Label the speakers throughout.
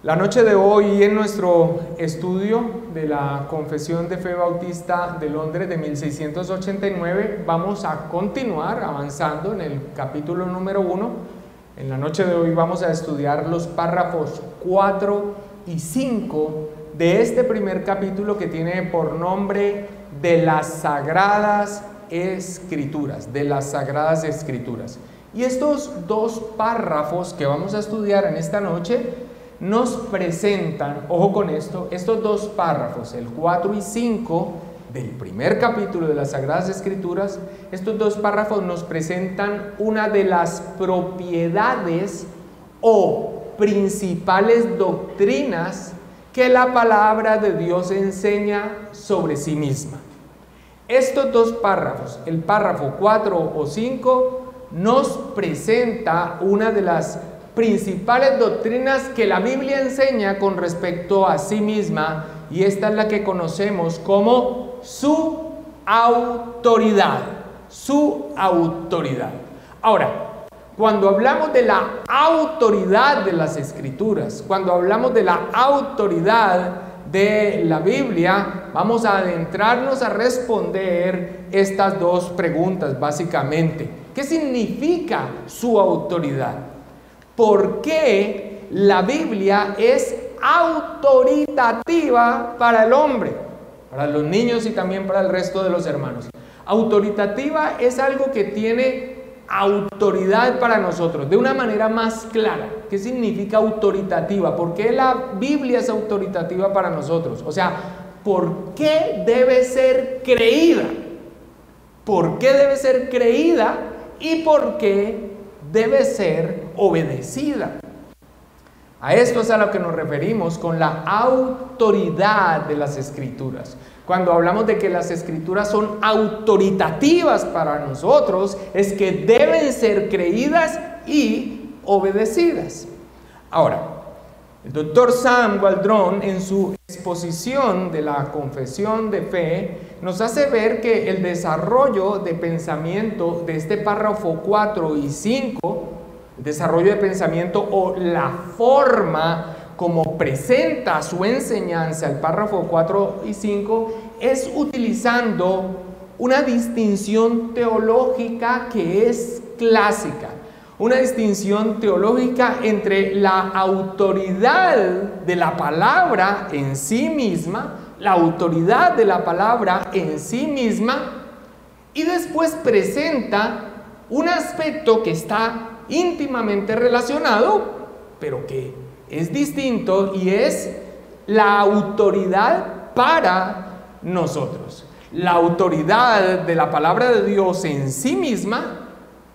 Speaker 1: La noche de hoy, en nuestro estudio de la Confesión de Fe Bautista de Londres de 1689, vamos a continuar avanzando en el capítulo número 1. En la noche de hoy vamos a estudiar los párrafos 4 y 5 de este primer capítulo, que tiene por nombre de las Sagradas Escrituras, de las Sagradas Escrituras. Y estos dos párrafos que vamos a estudiar en esta noche nos presentan, ojo con esto, estos dos párrafos, el 4 y 5 del primer capítulo de las Sagradas Escrituras, estos dos párrafos nos presentan una de las propiedades o principales doctrinas que la palabra de Dios enseña sobre sí misma. Estos dos párrafos, el párrafo 4 o 5, nos presenta una de las principales doctrinas que la Biblia enseña con respecto a sí misma, y esta es la que conocemos como su autoridad. Su autoridad. Ahora, cuando hablamos de la autoridad de las Escrituras, cuando hablamos de la autoridad de la Biblia, vamos a adentrarnos a responder estas dos preguntas básicamente. ¿Qué significa su autoridad? ¿Por qué la Biblia es autoritativa para el hombre, para los niños y también para el resto de los hermanos? Autoritativa es algo que tiene autoridad para nosotros, de una manera más clara. ¿Qué significa autoritativa? ¿Por qué la Biblia es autoritativa para nosotros? O sea, ¿por qué debe ser creída? ¿Por qué debe ser creída? ¿Y por qué debe ser obedecida? A esto es a lo que nos referimos con la autoridad de las Escrituras. Cuando hablamos de que las Escrituras son autoritativas para nosotros, es que deben ser creídas y obedecidas. Ahora, el doctor Sam Waldron, en su exposición de la Confesión de Fe, nos hace ver que el desarrollo de pensamiento de este párrafo 4 y 5, el desarrollo de pensamiento o la forma como presenta su enseñanza el párrafo 4 y 5, es utilizando una distinción teológica que es clásica. Una distinción teológica entre la autoridad de la palabra en sí misma, la autoridad de la palabra en sí misma, y después presenta un aspecto que está íntimamente relacionado, pero que es distinto, y es la autoridad para nosotros. La autoridad de la palabra de Dios en sí misma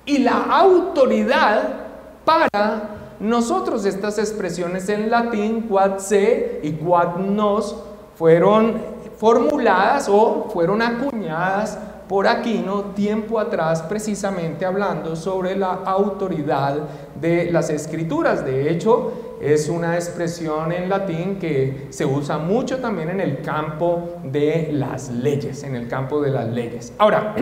Speaker 1: y la autoridad para nosotros. Estas expresiones en latín, quod se y quod nos, fueron formuladas o fueron acuñadas por Aquino tiempo atrás, precisamente hablando sobre la autoridad de las Escrituras. De hecho, es una expresión en latín que se usa mucho también en el campo de las leyes, Ahora,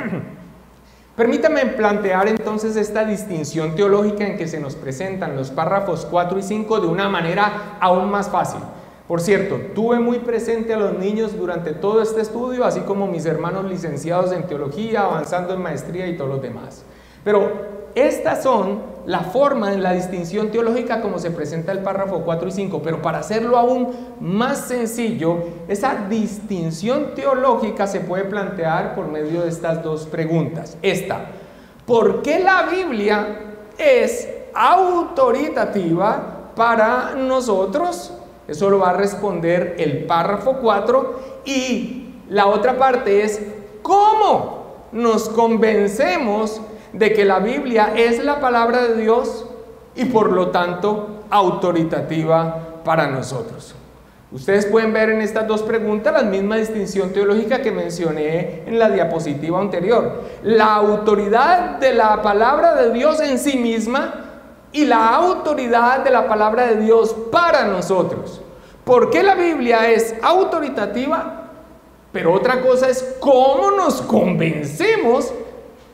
Speaker 1: permítame plantear entonces esta distinción teológica en que se nos presentan los párrafos 4 y 5 de una manera aún más fácil. Por cierto, tuve muy presente a los niños durante todo este estudio, así como mis hermanos licenciados en teología, avanzando en maestría y todos los demás. Pero estas son la forma en la distinción teológica como se presenta el párrafo 4 y 5. Pero para hacerlo aún más sencillo, esa distinción teológica se puede plantear por medio de estas dos preguntas. ¿Por qué la Biblia es autoritativa para nosotros? Eso lo va a responder el párrafo 4, y la otra parte es ¿cómo nos convencemos de que la Biblia es la palabra de Dios y por lo tanto autoritativa para nosotros? Ustedes pueden ver en estas dos preguntas la misma distinción teológica que mencioné en la diapositiva anterior. La autoridad de la palabra de Dios en sí misma y la autoridad de la palabra de Dios para nosotros. ¿Por qué la Biblia es autoritativa? Pero otra cosa es cómo nos convencemos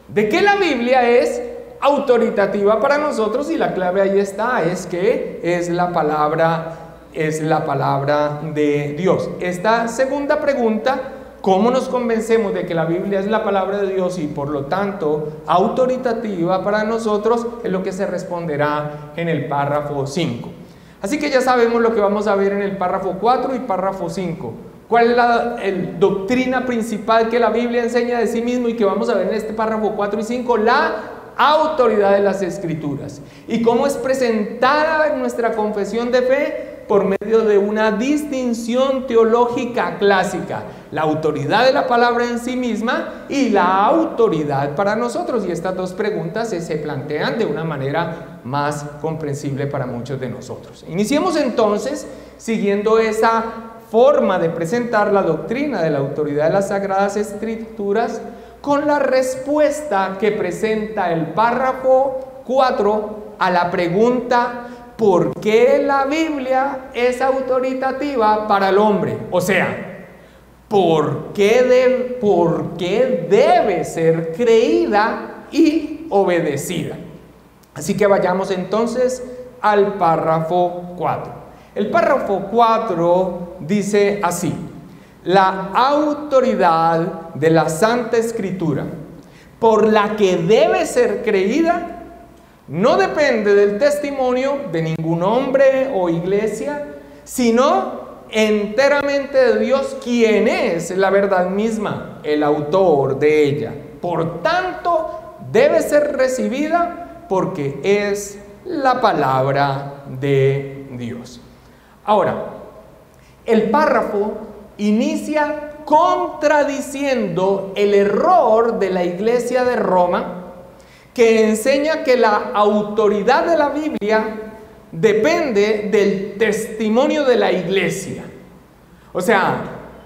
Speaker 1: de que la Biblia es autoritativa para nosotros, y la clave ahí está, es que es la palabra es la palabra de Dios. Esta segunda pregunta, ¿cómo nos convencemos de que la Biblia es la palabra de Dios y por lo tanto autoritativa para nosotros? Es lo que se responderá en el párrafo 5. Así que ya sabemos lo que vamos a ver en el párrafo 4 y párrafo 5. ¿Cuál es la doctrina principal que la Biblia enseña de sí mismo y que vamos a ver en este párrafo 4 y 5? La autoridad de las Escrituras. ¿Y cómo es presentada en nuestra confesión de fe? Por medio de una distinción teológica clásica. La autoridad de la palabra en sí misma y la autoridad para nosotros. Y estas dos preguntas se plantean de una manera más comprensible para muchos de nosotros. Iniciemos entonces siguiendo esa forma de presentar la doctrina de la autoridad de las Sagradas Escrituras con la respuesta que presenta el párrafo 4 a la pregunta: ¿por qué la Biblia es autoritativa para el hombre? O sea, ¿por qué debe ser creída y obedecida? Así que vayamos entonces al párrafo 4. El párrafo 4 dice así: la autoridad de la Santa Escritura, por la que debe ser creída, no depende del testimonio de ningún hombre o iglesia, sino enteramente de Dios, quien es la verdad misma, el autor de ella. Por tanto, debe ser recibida porque es la palabra de Dios. Ahora, el párrafo inicia contradiciendo el error de la Iglesia de Roma, que enseña que la autoridad de la Biblia depende del testimonio de la Iglesia. O sea,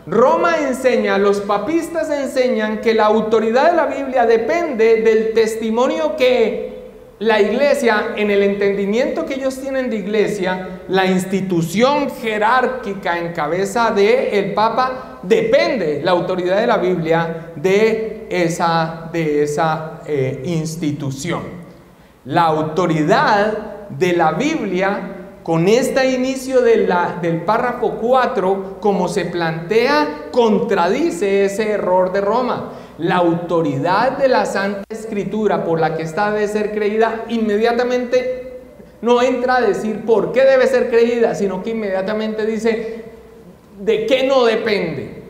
Speaker 1: Roma enseña, los papistas enseñan que la autoridad de la Biblia depende del testimonio que la Iglesia, en el entendimiento que ellos tienen de Iglesia, la institución jerárquica en cabeza del Papa, depende la autoridad de la Biblia de esa institución. La autoridad de la Biblia, con este inicio del párrafo 4, como se plantea, contradice ese error de Roma. La autoridad de la Santa Escritura, por la que esta debe ser creída, inmediatamente no entra a decir por qué debe ser creída, sino que inmediatamente dice de qué no depende.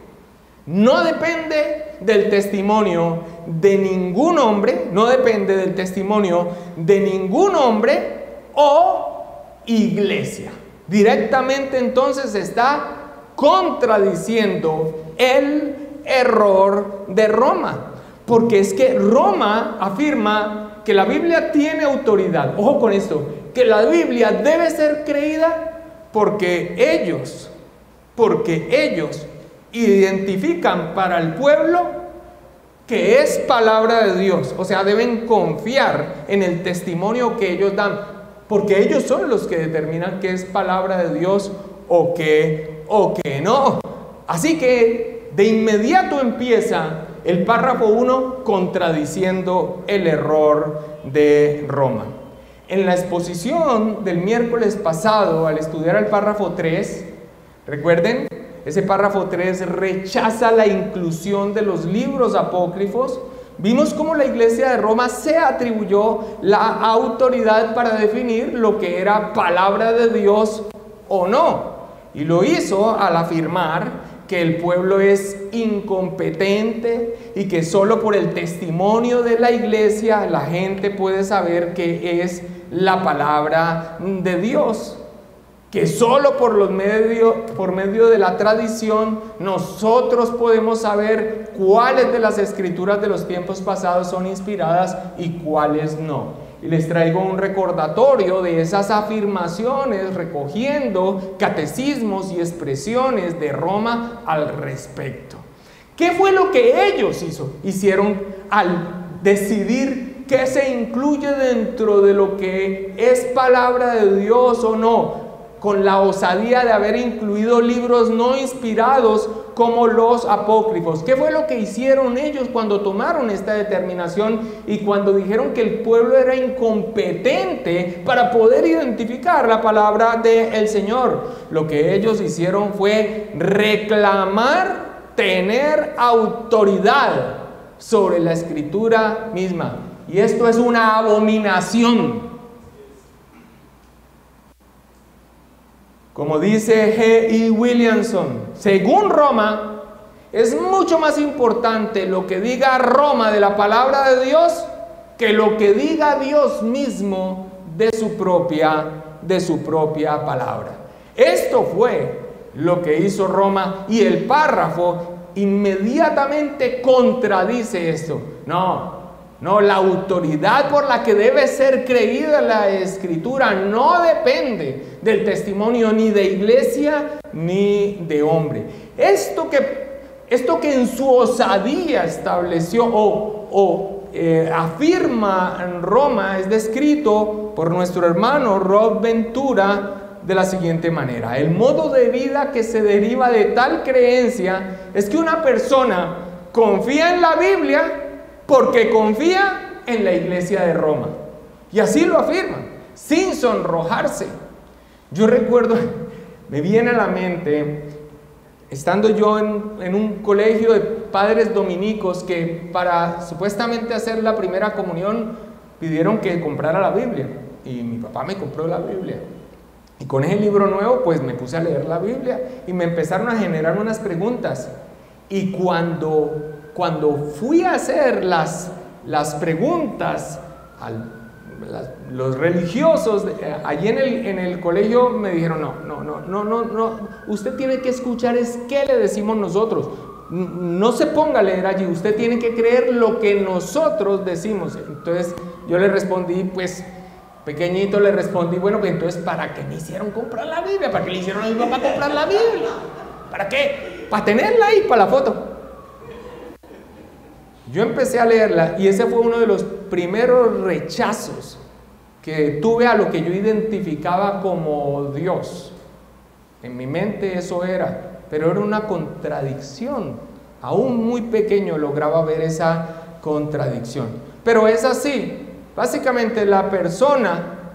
Speaker 1: No depende del testimonio de ningún hombre, no depende del testimonio de ningún hombre o iglesia. Directamente entonces está contradiciendo el error de Roma, porque es que Roma afirma que la Biblia tiene autoridad. Ojo con esto, que la Biblia debe ser creída porque ellos identifican para el pueblo que es palabra de Dios. O sea, deben confiar en el testimonio que ellos dan, porque ellos son los que determinan que es palabra de Dios o que no. Así que de inmediato empieza el párrafo 1 contradiciendo el error de Roma. En la exposición del miércoles pasado, al estudiar el párrafo 3, recuerden, ese párrafo 3 rechaza la inclusión de los libros apócrifos. Vimos cómo la Iglesia de Roma se atribuyó la autoridad para definir lo que era palabra de Dios o no. Y lo hizo al afirmar que el pueblo es incompetente y que solo por el testimonio de la Iglesia la gente puede saber que es la palabra de Dios. Que solo por medio de la tradición nosotros podemos saber cuáles de las escrituras de los tiempos pasados son inspiradas y cuáles no. Y les traigo un recordatorio de esas afirmaciones recogiendo catecismos y expresiones de Roma al respecto. ¿Qué fue lo que ellos hicieron al decidir qué se incluye dentro de lo que es palabra de Dios o no? con la osadía de haber incluido libros no inspirados como los apócrifos. ¿Qué fue lo que hicieron ellos cuando tomaron esta determinación y cuando dijeron que el pueblo era incompetente para poder identificar la palabra del Señor? Lo que ellos hicieron fue reclamar tener autoridad sobre la escritura misma. Y esto es una abominación. Como dice G.E. Williamson, según Roma, es mucho más importante lo que diga Roma de la palabra de Dios que lo que diga Dios mismo de su propia palabra. Esto fue lo que hizo Roma y el párrafo inmediatamente contradice esto. No, la autoridad por la que debe ser creída la Escritura no depende del testimonio ni de iglesia ni de hombre. Esto que en su osadía estableció afirma en Roma es descrito por nuestro hermano Rob Ventura de la siguiente manera: el modo de vida que se deriva de tal creencia es que una persona confía en la Biblia porque confía en la iglesia de Roma. Y así lo afirman, sin sonrojarse. Yo recuerdo, me viene a la mente, estando yo en un colegio de padres dominicos, que para supuestamente hacer la primera comunión pidieron que comprara la Biblia. Y mi papá me compró la Biblia. Y con ese libro nuevo, pues me puse a leer la Biblia y me empezaron a generar unas preguntas. Y cuando fui a hacer las preguntas los religiosos allí en el colegio, me dijeron: no, usted tiene que escuchar es qué le decimos nosotros, no se ponga a leer allí, usted tiene que creer lo que nosotros decimos. Entonces yo le respondí, pues pequeñito le respondí: bueno, pues entonces ¿para qué me hicieron comprar la Biblia? ¿Para qué le hicieron a mi papá comprar la Biblia? ¿Para qué? Para tenerla ahí, para la foto. Yo empecé a leerla y ese fue uno de los primeros rechazos que tuve a lo que yo identificaba como Dios. En mi mente eso era, pero era una contradicción. Aún muy pequeño lograba ver esa contradicción. Pero es así. Básicamente la persona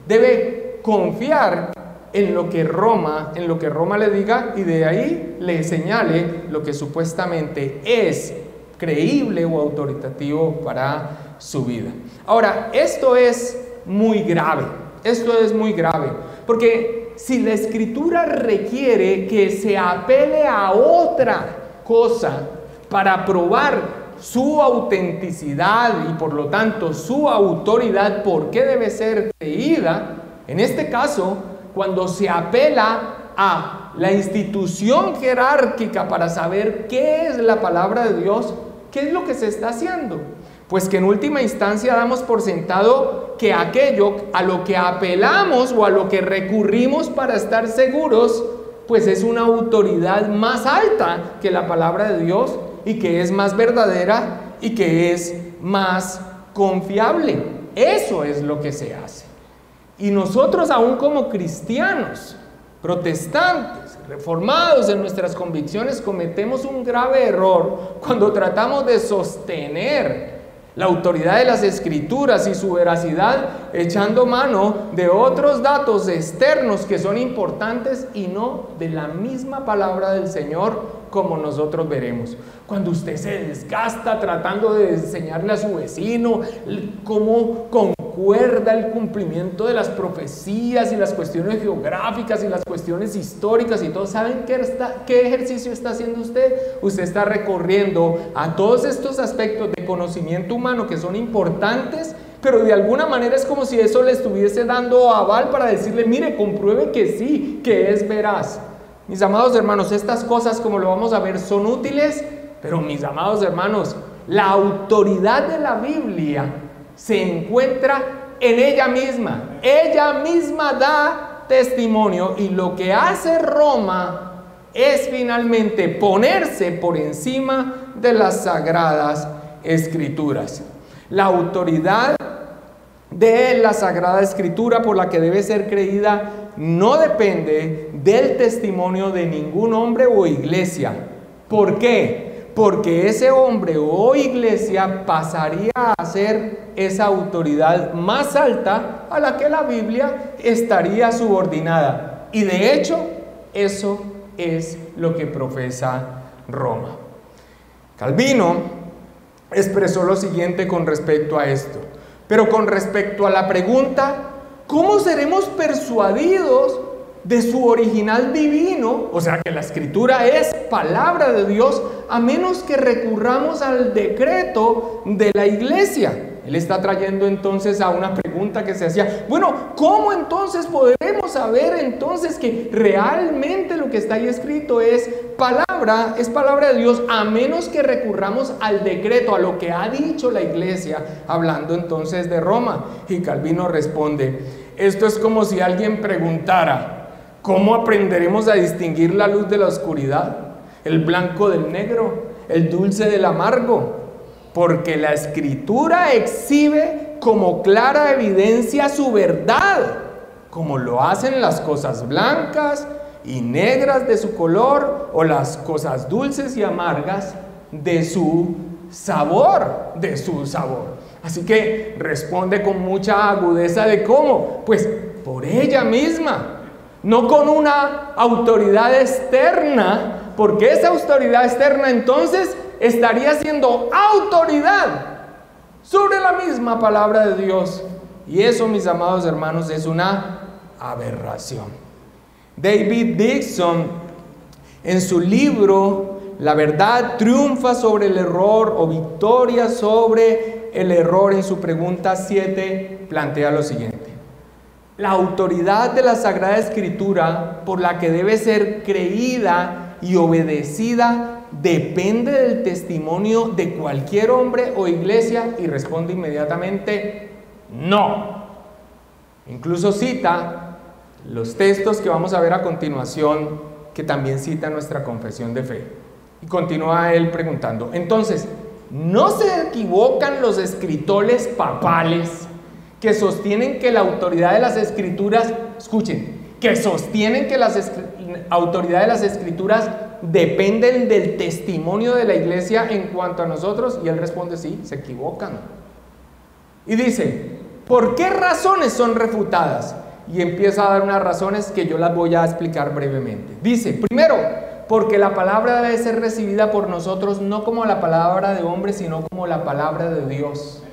Speaker 1: debe confiar en lo que Roma le diga y de ahí le señale lo que supuestamente es creíble o autoritativo para su vida. Ahora, esto es muy grave, porque si la Escritura requiere que se apele a otra cosa para probar su autenticidad y por lo tanto su autoridad, ¿por qué debe ser creída? En este caso, cuando se apela a la institución jerárquica para saber qué es la palabra de Dios, ¿qué es lo que se está haciendo? Pues que en última instancia damos por sentado que aquello a lo que apelamos o a lo que recurrimos para estar seguros, pues es una autoridad más alta que la palabra de Dios y que es más verdadera y que es más confiable. Eso es lo que se hace. Y nosotros, aún como cristianos, protestantes, reformados en nuestras convicciones, cometemos un grave error cuando tratamos de sostener la autoridad de las Escrituras y su veracidad echando mano de otros datos externos que son importantes y no de la misma palabra del Señor, como nosotros veremos. Cuando usted se desgasta tratando de enseñarle a su vecino cómo concuerda el cumplimiento de las profecías y las cuestiones geográficas y las cuestiones históricas y todo, ¿saben qué ejercicio está haciendo usted? Usted está recorriendo a todos estos aspectos de conocimiento humano que son importantes, pero de alguna manera es como si eso le estuviese dando aval para decirle: mire, compruebe que sí, que es veraz. Mis amados hermanos, estas cosas, como lo vamos a ver, son útiles, pero mis amados hermanos, la autoridad de la Biblia se encuentra en ella misma. Ella misma da testimonio y lo que hace Roma es finalmente ponerse por encima de las sagradas Escrituras. La autoridad de la Sagrada Escritura por la que debe ser creída no depende del testimonio de ningún hombre o iglesia. ¿Por qué? Porque ese hombre o iglesia pasaría a ser esa autoridad más alta a la que la Biblia estaría subordinada. Y de hecho, eso es lo que profesa Roma. Calvino expresó lo siguiente con respecto a esto. Pero con respecto a la pregunta, ¿cómo seremos persuadidos de su original divino? O sea, que la Escritura es palabra de Dios, a menos que recurramos al decreto de la iglesia. Él está trayendo entonces a una pregunta que se hacía. Bueno, ¿cómo entonces podremos saber entonces que realmente lo que está ahí escrito es palabra de Dios, a menos que recurramos al decreto, a lo que ha dicho la iglesia, hablando entonces de Roma? Y Calvino responde, esto es como si alguien preguntara, ¿cómo aprenderemos a distinguir la luz de la oscuridad, el blanco del negro, el dulce del amargo? Porque la Escritura exhibe como clara evidencia su verdad, como lo hacen las cosas blancas y negras de su color, o las cosas dulces y amargas de su sabor, Así que responde con mucha agudeza de cómo, pues por ella misma, no con una autoridad externa, porque esa autoridad externa entonces estaría siendo autoridad sobre la misma palabra de Dios. Y eso, mis amados hermanos, es una aberración. David Dixon, en su libro La verdad triunfa sobre el error, o Victoria sobre el error, en su pregunta 7, plantea lo siguiente: la autoridad de la Sagrada Escritura, por la que debe ser creída y obedecida, depende del testimonio de cualquier hombre o iglesia. Y responde inmediatamente, no. Incluso cita los textos que vamos a ver a continuación, que también cita nuestra confesión de fe. Y continúa él preguntando, entonces, ¿no se equivocan los escritores papales que sostienen que la autoridad de las Escrituras, escuchen, que sostienen que la autoridad de las Escrituras dependen del testimonio de la iglesia en cuanto a nosotros? Y él responde, sí, se equivocan. Y dice, ¿por qué razones son refutadas? Y empieza a dar unas razones que yo las voy a explicar brevemente. Dice, primero, porque la palabra debe ser recibida por nosotros no como la palabra de hombre, sino como la palabra de Dios.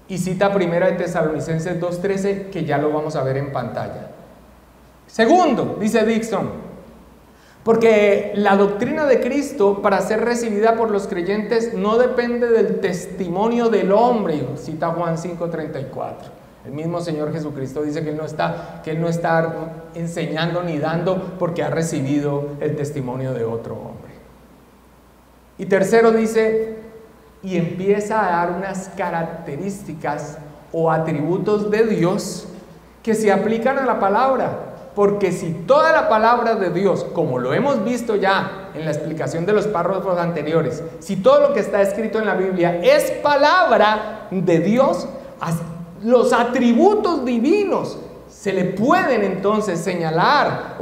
Speaker 1: Y cita 1 Tesalonicenses 2:13, que ya lo vamos a ver en pantalla. Segundo, dice Dixon, porque la doctrina de Cristo, para ser recibida por los creyentes, no depende del testimonio del hombre. Cita Juan 5:34. El mismo Señor Jesucristo dice que Él no está enseñando ni dando porque ha recibido el testimonio de otro hombre. Y tercero dice, y empieza a dar unas características o atributos de Dios que se aplican a la palabra. Porque si toda la palabra de Dios, como lo hemos visto ya en la explicación de los párrafos anteriores, si todo lo que está escrito en la Biblia es palabra de Dios, los atributos divinos se le pueden entonces señalar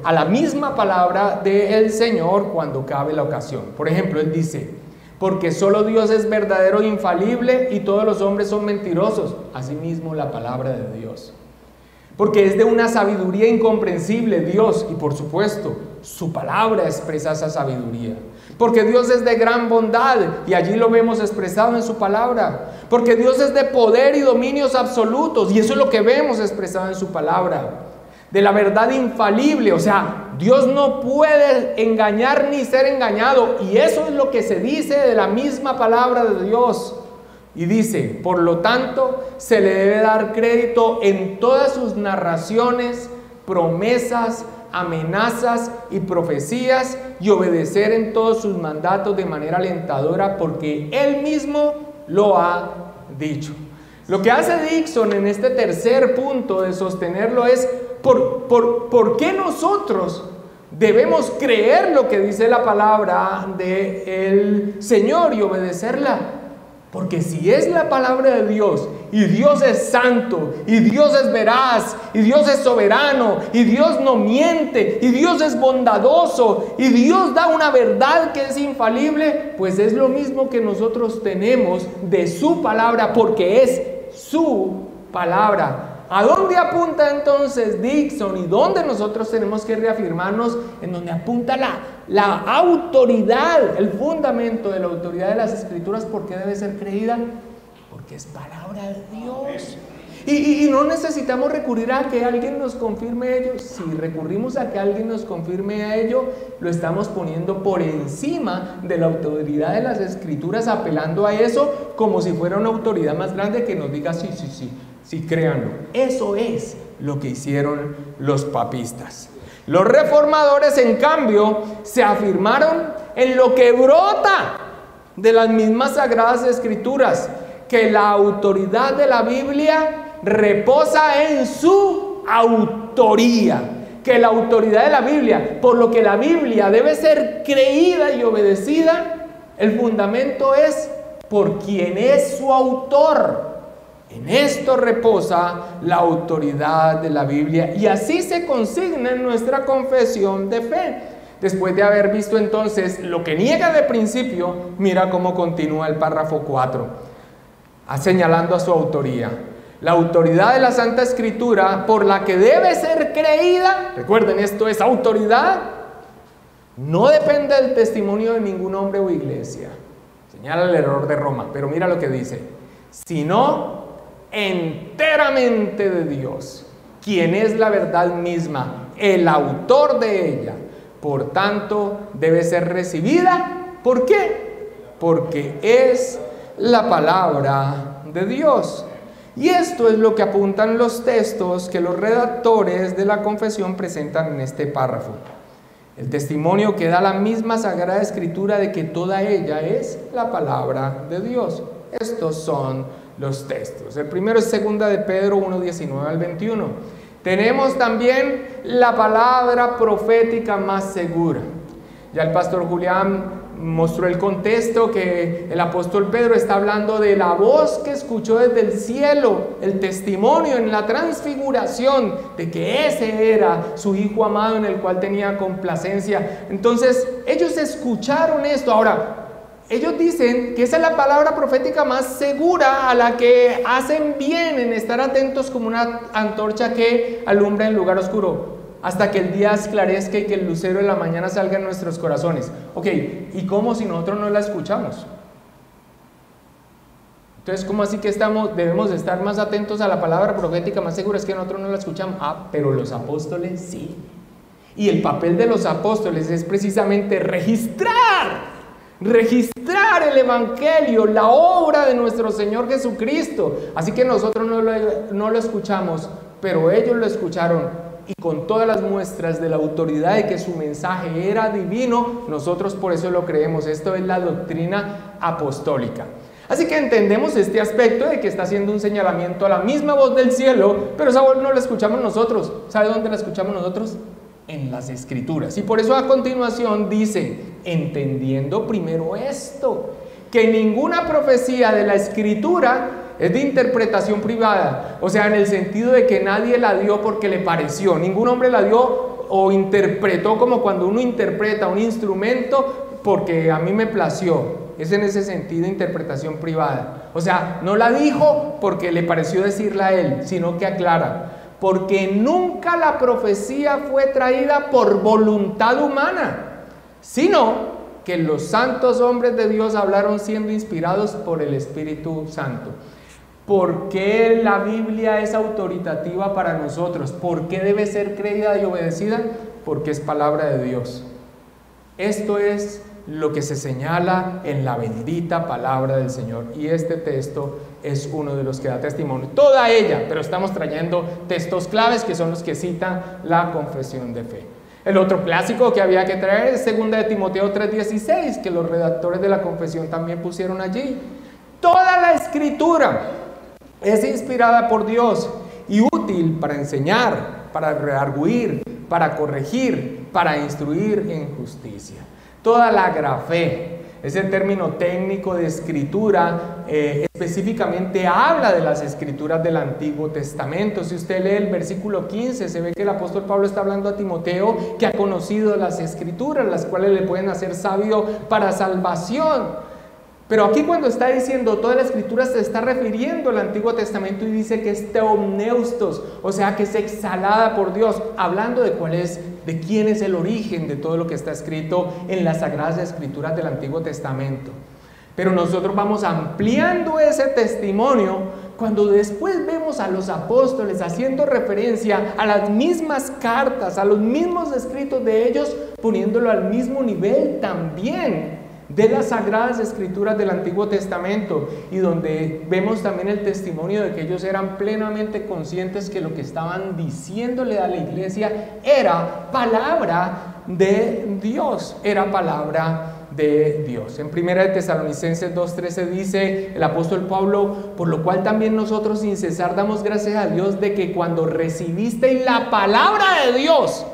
Speaker 1: a la misma palabra del Señor cuando cabe la ocasión. Por ejemplo, Él dice, porque solo Dios es verdadero e infalible y todos los hombres son mentirosos. Asimismo, la palabra de Dios. Porque es de una sabiduría incomprensible Dios, y por supuesto, su palabra expresa esa sabiduría. Porque Dios es de gran bondad, y allí lo vemos expresado en su palabra. Porque Dios es de poder y dominios absolutos, y eso es lo que vemos expresado en su palabra. De la verdad infalible, o sea, Dios no puede engañar ni ser engañado, y eso es lo que se dice de la misma palabra de Dios. Y dice, por lo tanto, se le debe dar crédito en todas sus narraciones, promesas, amenazas y profecías, y obedecer en todos sus mandatos de manera alentadora, porque Él mismo lo ha dicho. Lo que hace Dixon en este tercer punto de sostenerlo es, ¿por qué nosotros debemos creer lo que dice la palabra del Señor y obedecerla? Porque si es la palabra de Dios, y Dios es santo, y Dios es veraz, y Dios es soberano, y Dios no miente, y Dios es bondadoso, y Dios da una verdad que es infalible, pues es lo mismo que nosotros tenemos de su palabra, porque es su palabra. ¿A dónde apunta entonces Dixon? ¿Y dónde nosotros tenemos que reafirmarnos? En donde apunta la autoridad, el fundamento de la autoridad de las Escrituras. ¿Por qué debe ser creída? Porque es palabra de Dios. Y no necesitamos recurrir a que alguien nos confirme ello. Si recurrimos a que alguien nos confirme a ello, lo estamos poniendo por encima de la autoridad de las Escrituras, apelando a eso como si fuera una autoridad más grande que nos diga sí, créanlo. Eso es lo que hicieron los papistas. Los reformadores, en cambio, se afirmaron en lo que brota de las mismas Sagradas Escrituras, que la autoridad de la Biblia reposa en su autoría, que la autoridad de la Biblia, por lo que la Biblia debe ser creída y obedecida, el fundamento es por quien es su autor. En esto reposa la autoridad de la Biblia, y así se consigna en nuestra confesión de fe. Después de haber visto entonces lo que niega de principio, mira cómo continúa el párrafo 4, señalando a su autoría. La autoridad de la Santa Escritura, por la que debe ser creída, recuerden, esto es autoridad, no depende del testimonio de ningún hombre o iglesia. Señala el error de Roma, pero mira lo que dice: sino enteramente de Dios, quien es la verdad misma, el autor de ella. Por tanto, debe ser recibida. ¿Por qué? Porque es la palabra de Dios. Y esto es lo que apuntan los textos que los redactores de la confesión presentan en este párrafo. El testimonio que da la misma Sagrada Escritura de que toda ella es la palabra de Dios. Estos son los textos. El primero es 2 de Pedro 1, 19 al 21. Tenemos también la palabra profética más segura. Ya el pastor Julián mostró el contexto, que el apóstol Pedro está hablando de la voz que escuchó desde el cielo, el testimonio en la transfiguración de que ese era su Hijo amado en el cual tenía complacencia. Entonces ellos escucharon esto. Ahora, ellos dicen que esa es la palabra profética más segura, a la que hacen bien en estar atentos como una antorcha que alumbra en lugar oscuro, hasta que el día esclarezca y que el lucero de la mañana salga en nuestros corazones. Ok, ¿y cómo si nosotros no la escuchamos? Entonces, ¿cómo así que debemos estar más atentos a la palabra profética más segura? Es que nosotros no la escuchamos. Pero los apóstoles sí. Y el papel de los apóstoles es precisamente registrar el Evangelio, la obra de nuestro Señor Jesucristo. Así que nosotros no lo escuchamos, pero ellos lo escucharon, y con todas las muestras de la autoridad de que su mensaje era divino, nosotros por eso lo creemos. Esto es la doctrina apostólica. Así que entendemos este aspecto de que está haciendo un señalamiento a la misma voz del cielo, pero esa voz no la escuchamos nosotros. ¿Sabe dónde la escuchamos nosotros? En las Escrituras. Y por eso a continuación dice, entendiendo primero esto, que ninguna profecía de la Escritura es de interpretación privada, o sea, en el sentido de que nadie la dio porque le pareció, ningún hombre la dio o interpretó como cuando uno interpreta un instrumento porque a mí me plació. Es en ese sentido interpretación privada, o sea, no la dijo porque le pareció decirla a él, sino que aclara, porque nunca la profecía fue traída por voluntad humana, sino que los santos hombres de Dios hablaron siendo inspirados por el Espíritu Santo. ¿Por qué la Biblia es autoritativa para nosotros? ¿Por qué debe ser creída y obedecida? Porque es palabra de Dios. Esto es lo que se señala en la bendita palabra del Señor. Y este texto es uno de los que da testimonio. Toda ella, pero estamos trayendo textos claves que son los que cita la confesión de fe. El otro clásico que había que traer es 2 de Timoteo 3:16, que los redactores de la confesión también pusieron allí. Toda la Escritura es inspirada por Dios y útil para enseñar, para redarguir, para corregir, para instruir en justicia. Toda la grafé, Ese término técnico de escritura específicamente habla de las escrituras del Antiguo Testamento. Si usted lee el versículo 15, se ve que el apóstol Pablo está hablando a Timoteo, que ha conocido las escrituras, las cuales le pueden hacer sabio para salvación. Pero aquí cuando está diciendo toda la escritura se está refiriendo al Antiguo Testamento y dice que es theopneustos, o sea que es exhalada por Dios, hablando de de quién es el origen de todo lo que está escrito en las Sagradas Escrituras del Antiguo Testamento. Pero nosotros vamos ampliando ese testimonio cuando después vemos a los apóstoles haciendo referencia a las mismas cartas, a los mismos escritos de ellos, poniéndolo al mismo nivel también de las Sagradas Escrituras del Antiguo Testamento, y donde vemos también el testimonio de que ellos eran plenamente conscientes que lo que estaban diciéndole a la iglesia era palabra de Dios, era palabra de Dios. En 1 Tesalonicenses 2:13 dice el apóstol Pablo: por lo cual también nosotros sin cesar damos gracias a Dios de que cuando recibisteis la palabra de Dios,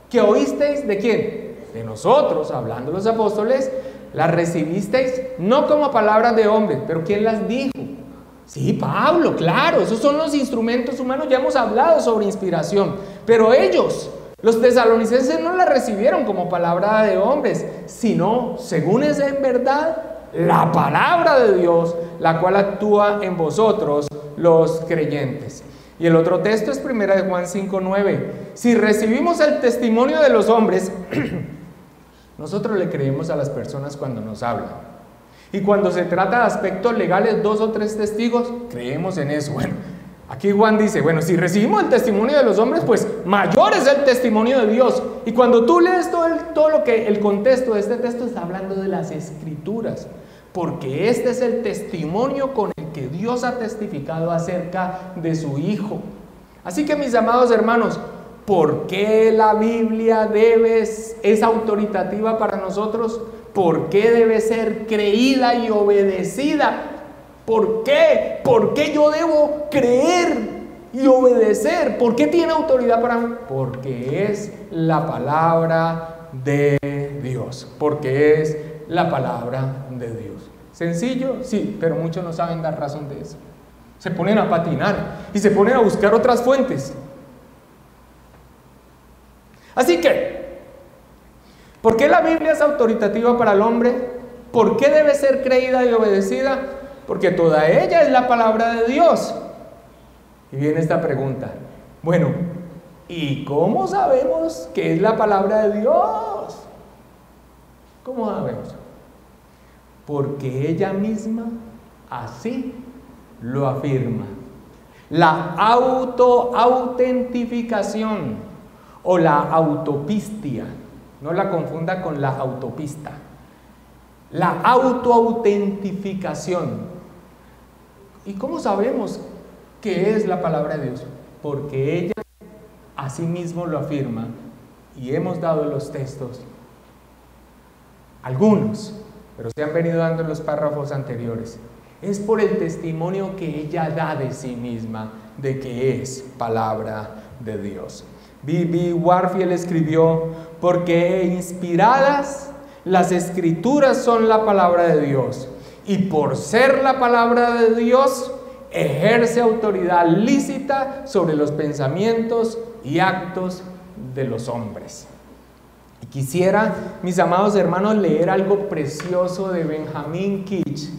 Speaker 1: que oísteis, ¿de quién? De nosotros, hablando los apóstoles, las recibisteis no como palabras de hombres, pero ¿quién las dijo? Sí, Pablo, claro, esos son los instrumentos humanos, ya hemos hablado sobre inspiración, pero ellos, los tesalonicenses, no las recibieron como palabra de hombres, sino, según es en verdad, la palabra de Dios, la cual actúa en vosotros, los creyentes. Y el otro texto es 1 Juan 5:9. Si recibimos el testimonio de los hombres, nosotros le creemos a las personas cuando nos hablan. Y cuando se trata de aspectos legales, 2 o 3 testigos, creemos en eso. Bueno, aquí Juan dice, bueno, si recibimos el testimonio de los hombres, pues mayor es el testimonio de Dios. Y cuando tú lees todo lo que el contexto de este texto está hablando de las escrituras, porque este es el testimonio con el que Dios ha testificado acerca de su Hijo. Así que, mis amados hermanos, ¿por qué la Biblia es autoritativa para nosotros? ¿Por qué debe ser creída y obedecida? ¿Por qué? ¿Por qué yo debo creer y obedecer? ¿Por qué tiene autoridad para mí? Porque es la palabra de Dios. Porque es la palabra de Dios. ¿Sencillo? Sí, pero muchos no saben dar razón de eso. Se ponen a patinar y se ponen a buscar otras fuentes. Así que, ¿por qué la Biblia es autoritativa para el hombre? ¿Por qué debe ser creída y obedecida? Porque toda ella es la palabra de Dios. Y viene esta pregunta: bueno, ¿y cómo sabemos que es la palabra de Dios? ¿Cómo sabemos? Porque ella misma así lo afirma. La autoautentificación o la autopistia, no la confunda con la autopista. La autoautentificación. ¿Y cómo sabemos que es la palabra de Dios? Porque ella así mismo lo afirma, y hemos dado los textos, algunos, pero se han venido dando en los párrafos anteriores. Es por el testimonio que ella da de sí misma, de que es palabra de Dios. B.B. Warfield escribió: porque inspiradas las escrituras son la palabra de Dios, y por ser la palabra de Dios ejerce autoridad lícita sobre los pensamientos y actos de los hombres. Y quisiera, mis amados hermanos, leer algo precioso de Benjamin Kitch.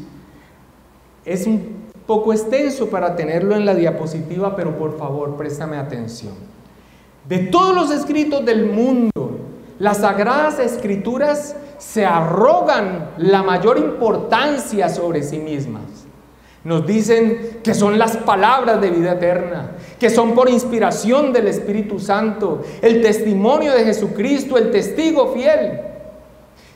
Speaker 1: Es un poco extenso para tenerlo en la diapositiva, pero por favor, préstame atención. De todos los escritos del mundo, las Sagradas Escrituras se arrogan la mayor importancia sobre sí mismas. Nos dicen que son las palabras de vida eterna, que son por inspiración del Espíritu Santo, el testimonio de Jesucristo, el testigo fiel,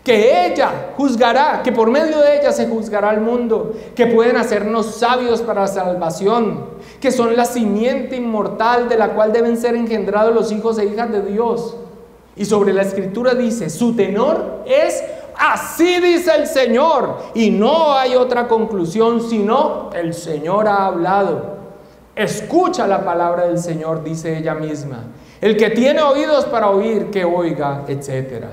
Speaker 1: que ella juzgará, que por medio de ella se juzgará al mundo, que pueden hacernos sabios para la salvación, que son la simiente inmortal de la cual deben ser engendrados los hijos e hijas de Dios. Y sobre la Escritura dice, su tenor es: así dice el Señor, y no hay otra conclusión sino el Señor ha hablado. Escucha la palabra del Señor, dice ella misma. El que tiene oídos para oír, que oiga, etc.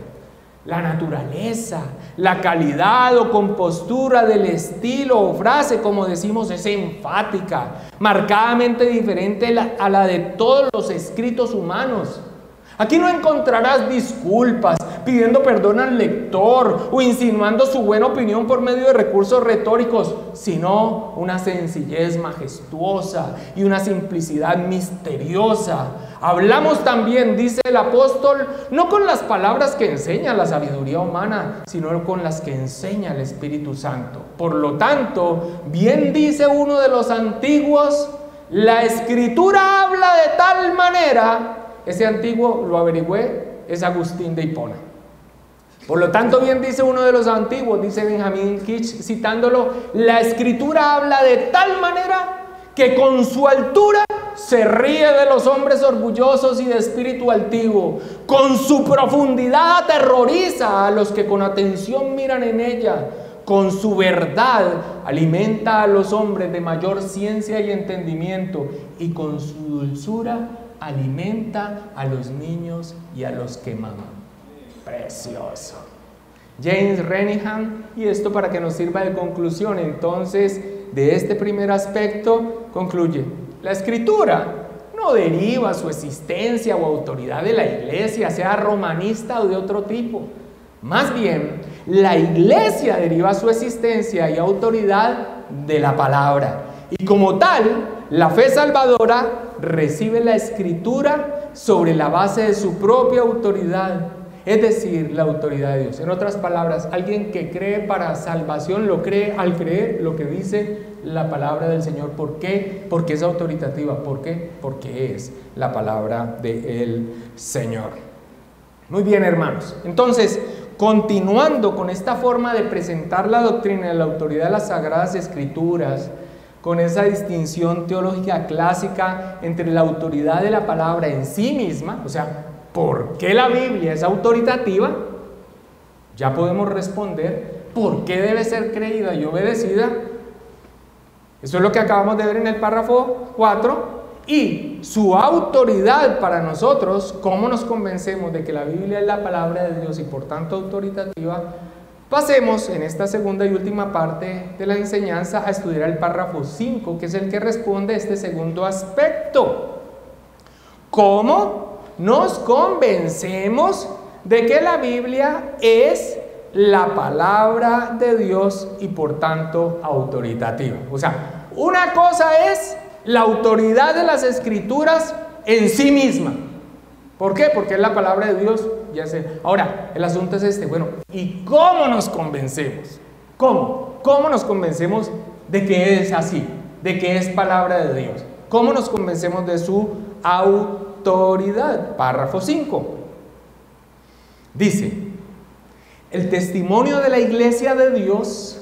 Speaker 1: la naturaleza, la calidad o compostura del estilo o frase, como decimos, es enfática, marcadamente diferente a la de todos los escritos humanos. Aquí no encontrarás disculpas, pidiendo perdón al lector o insinuando su buena opinión por medio de recursos retóricos, sino una sencillez majestuosa y una simplicidad misteriosa. Hablamos también, dice el apóstol, no con las palabras que enseña la sabiduría humana, sino con las que enseña el Espíritu Santo. Por lo tanto, bien dice uno de los antiguos, la Escritura habla de tal manera. Ese antiguo, lo averigüé, es Agustín de Hipona. Por lo tanto, bien dice uno de los antiguos, dice Benjamín Kitch, citándolo, la Escritura habla de tal manera que con su altura se ríe de los hombres orgullosos y de espíritu altivo. Con su profundidad aterroriza a los que con atención miran en ella. Con su verdad alimenta a los hombres de mayor ciencia y entendimiento. Y con su dulzura alimenta a los niños y a los que maman. Precioso. James Renihan, y esto para que nos sirva de conclusión, entonces, de este primer aspecto, concluye: la Escritura no deriva su existencia o autoridad de la Iglesia, sea romanista o de otro tipo. Más bien, la Iglesia deriva su existencia y autoridad de la palabra. Y como tal, la fe salvadora recibe la Escritura sobre la base de su propia autoridad, es decir, la autoridad de Dios. En otras palabras, alguien que cree para salvación lo cree al creer lo que dice la palabra del Señor. ¿Por qué? Porque es autoritativa. ¿Por qué? Porque es la palabra del Señor. Muy bien, hermanos. Entonces, continuando con esta forma de presentar la doctrina de la autoridad de las Sagradas Escrituras, con esa distinción teológica clásica entre la autoridad de la palabra en sí misma, o sea, ¿por qué la Biblia es autoritativa? Ya podemos responder, ¿por qué debe ser creída y obedecida? Eso es lo que acabamos de ver en el párrafo 4. Y su autoridad para nosotros, ¿cómo nos convencemos de que la Biblia es la palabra de Dios y por tanto autoritativa? Pasemos en esta segunda y última parte de la enseñanza a estudiar el párrafo 5, que es el que responde a este segundo aspecto. ¿Cómo nos convencemos de que la Biblia es la palabra de Dios y por tanto autoritativa? O sea, una cosa es la autoridad de las Escrituras en sí misma. ¿Por qué? Porque es la palabra de Dios. Ya sé. Ahora, el asunto es este. Bueno, ¿y cómo nos convencemos? ¿Cómo? ¿Cómo nos convencemos de que es así? De que es palabra de Dios. ¿Cómo nos convencemos de su autoridad? Párrafo 5. Dice: el testimonio de la Iglesia de Dios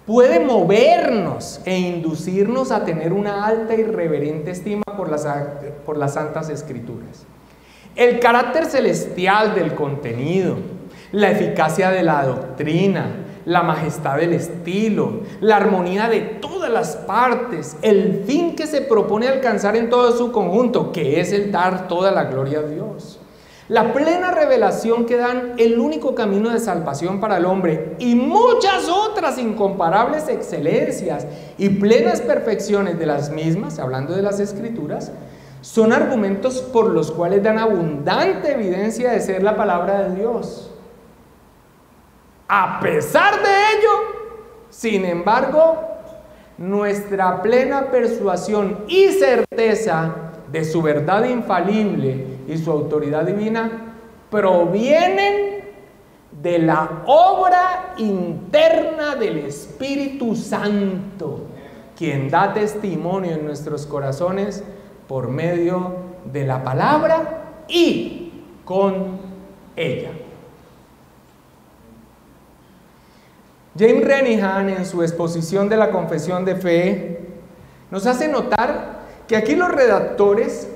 Speaker 1: puede movernos e inducirnos a tener una alta y reverente estima por las Santas Escrituras. El carácter celestial del contenido, la eficacia de la doctrina, la majestad del estilo, la armonía de todas las partes, el fin que se propone alcanzar en todo su conjunto, que es el dar toda la gloria a Dios. La plena revelación que dan el único camino de salvación para el hombre y muchas otras incomparables excelencias y plenas perfecciones de las mismas, hablando de las Escrituras, son argumentos por los cuales dan abundante evidencia de ser la palabra de Dios. A pesar de ello, sin embargo, nuestra plena persuasión y certeza de su verdad infalible y su autoridad divina provienen de la obra interna del Espíritu Santo, quien da testimonio en nuestros corazones por medio de la palabra y con ella. James Renihan, en su exposición de la Confesión de Fe, nos hace notar que aquí los redactores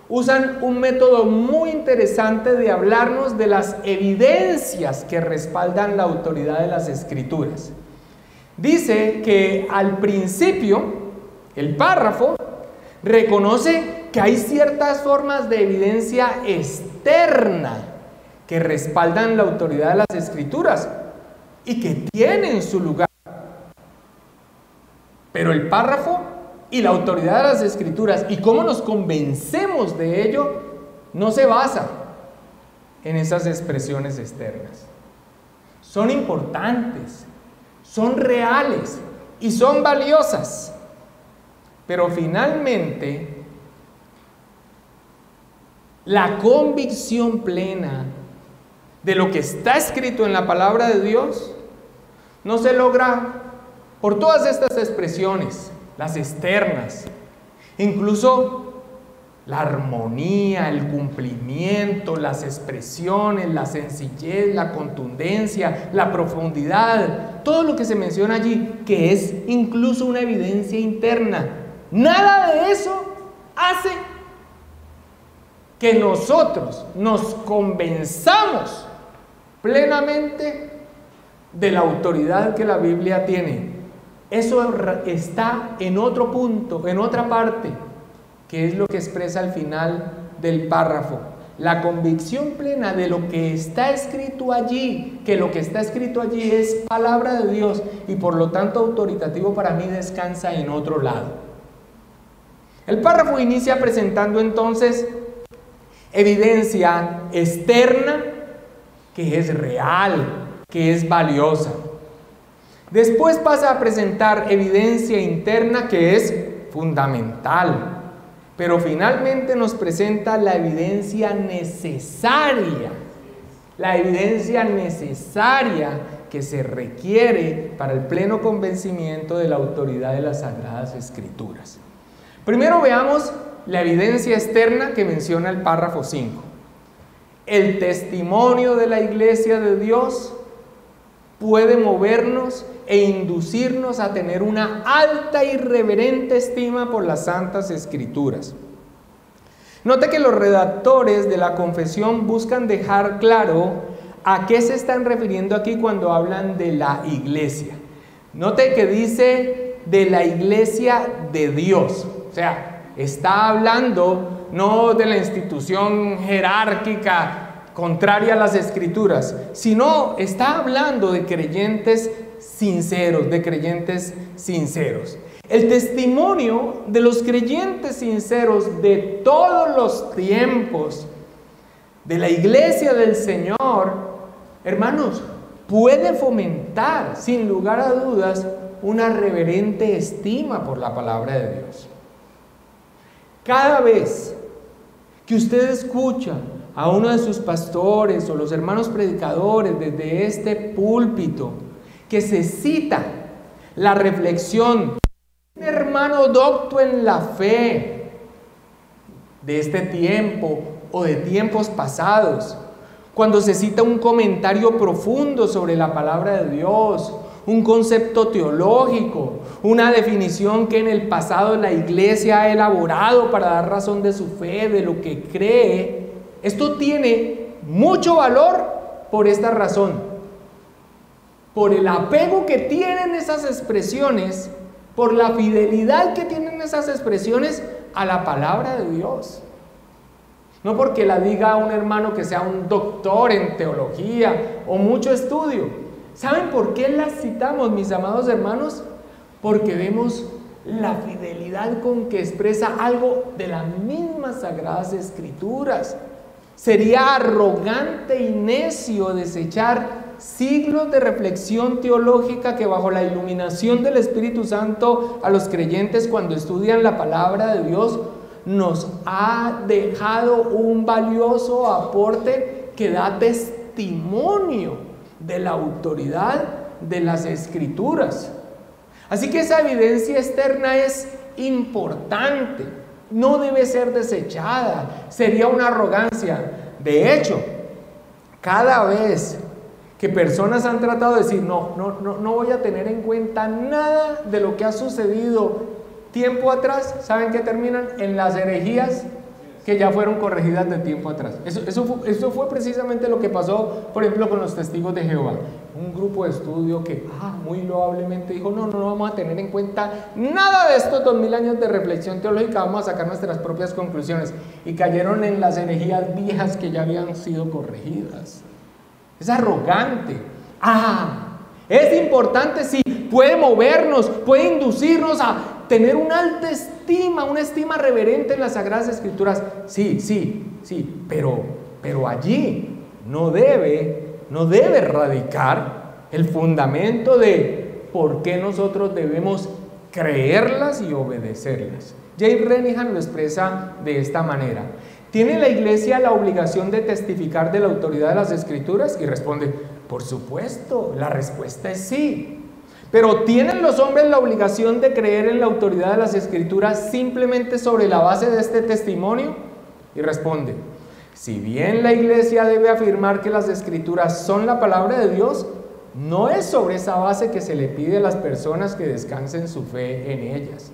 Speaker 1: usan un método muy interesante de hablarnos de las evidencias que respaldan la autoridad de las Escrituras. Dice que al principio, el párrafo reconoce que hay ciertas formas de evidencia externa que respaldan la autoridad de las Escrituras y que tienen su lugar. Pero el párrafo y la autoridad de las Escrituras y cómo nos convencemos de ello no se basa en esas expresiones externas. Son importantes, son reales y son valiosas. Pero finalmente, la convicción plena de lo que está escrito en la palabra de Dios no se logra por todas estas expresiones, las externas, incluso la armonía, el cumplimiento, las expresiones, la sencillez, la contundencia, la profundidad, todo lo que se menciona allí, que es incluso una evidencia interna. Nada de eso hace que nosotros nos convenzamos plenamente de la autoridad que la Biblia tiene. Eso está en otro punto, en otra parte, que es lo que expresa al final del párrafo. La convicción plena de lo que está escrito allí, que lo que está escrito allí es palabra de Dios y por lo tanto autoritativo para mí, descansa en otro lado. El párrafo inicia presentando entonces evidencia externa que es real, que es valiosa. Después pasa a presentar evidencia interna que es fundamental. Pero finalmente nos presenta la evidencia necesaria que se requiere para el pleno convencimiento de la autoridad de las Sagradas Escrituras. Primero veamos la evidencia externa que menciona el párrafo 5. El testimonio de la Iglesia de Dios puede movernos e inducirnos a tener una alta y reverente estima por las Santas Escrituras. Note que los redactores de la confesión buscan dejar claro a qué se están refiriendo aquí cuando hablan de la iglesia. Note que dice de la iglesia de Dios, o sea, está hablando no de la institución jerárquica contraria a las Escrituras, sino está hablando de creyentes sinceros, El testimonio de los creyentes sinceros de todos los tiempos, de la iglesia del Señor, hermanos, puede fomentar, sin lugar a dudas, una reverente estima por la palabra de Dios. Cada vez que usted escucha a uno de sus pastores o los hermanos predicadores desde este púlpito que se cita la reflexión de un hermano docto en la fe de este tiempo o de tiempos pasados, cuando se cita un comentario profundo sobre la palabra de Dios, un concepto teológico, una definición que en el pasado la iglesia ha elaborado para dar razón de su fe, de lo que cree, esto tiene mucho valor por esta razón. Por el apego que tienen esas expresiones, por la fidelidad que tienen esas expresiones a la palabra de Dios. No porque la diga un hermano que sea un doctor en teología o mucho estudio. ¿Saben por qué las citamos, mis amados hermanos? Porque vemos la fidelidad con que expresa algo de las mismas Sagradas Escrituras. Sería arrogante y necio desechar siglos de reflexión teológica que bajo la iluminación del Espíritu Santo a los creyentes cuando estudian la palabra de Dios nos ha dejado un valioso aporte que da testimonio de la autoridad de las Escrituras. Así que esa evidencia externa es importante, no debe ser desechada, sería una arrogancia. De hecho, cada vez que personas han tratado de decir no voy a tener en cuenta nada de lo que ha sucedido tiempo atrás, ¿saben qué terminan? En las herejías que ya fueron corregidas de tiempo atrás. Eso fue precisamente lo que pasó, por ejemplo, con los testigos de Jehová. Un grupo de estudio que muy loablemente dijo, no vamos a tener en cuenta nada de estos 2000 años de reflexión teológica, vamos a sacar nuestras propias conclusiones. Y cayeron en las herejías viejas que ya habían sido corregidas. Es arrogante. Es importante, sí, puede movernos, puede inducirnos a tener una alta estima, una estima reverente en las Sagradas Escrituras. Sí, pero allí no debe radicar el fundamento de por qué nosotros debemos creerlas y obedecerlas. Jay Renihan lo expresa de esta manera. ¿Tiene la Iglesia la obligación de testificar de la autoridad de las Escrituras? Y responde, por supuesto, la respuesta es sí. Pero ¿tienen los hombres la obligación de creer en la autoridad de las Escrituras simplemente sobre la base de este testimonio? Y responde, si bien la Iglesia debe afirmar que las Escrituras son la palabra de Dios, no es sobre esa base que se le pide a las personas que descansen su fe en ellas.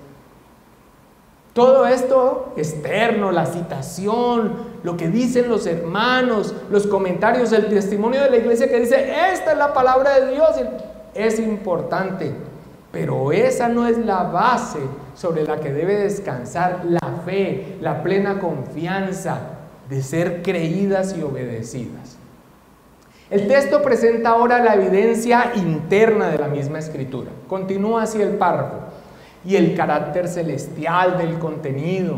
Speaker 1: Todo esto externo, la citación, lo que dicen los hermanos, los comentarios, el testimonio de la iglesia que dice, esta es la palabra de Dios, es importante, pero esa no es la base sobre la que debe descansar la fe, la plena confianza de ser creídas y obedecidas. El texto presenta ahora la evidencia interna de la misma escritura. Continúa así el párrafo. Y el carácter celestial del contenido,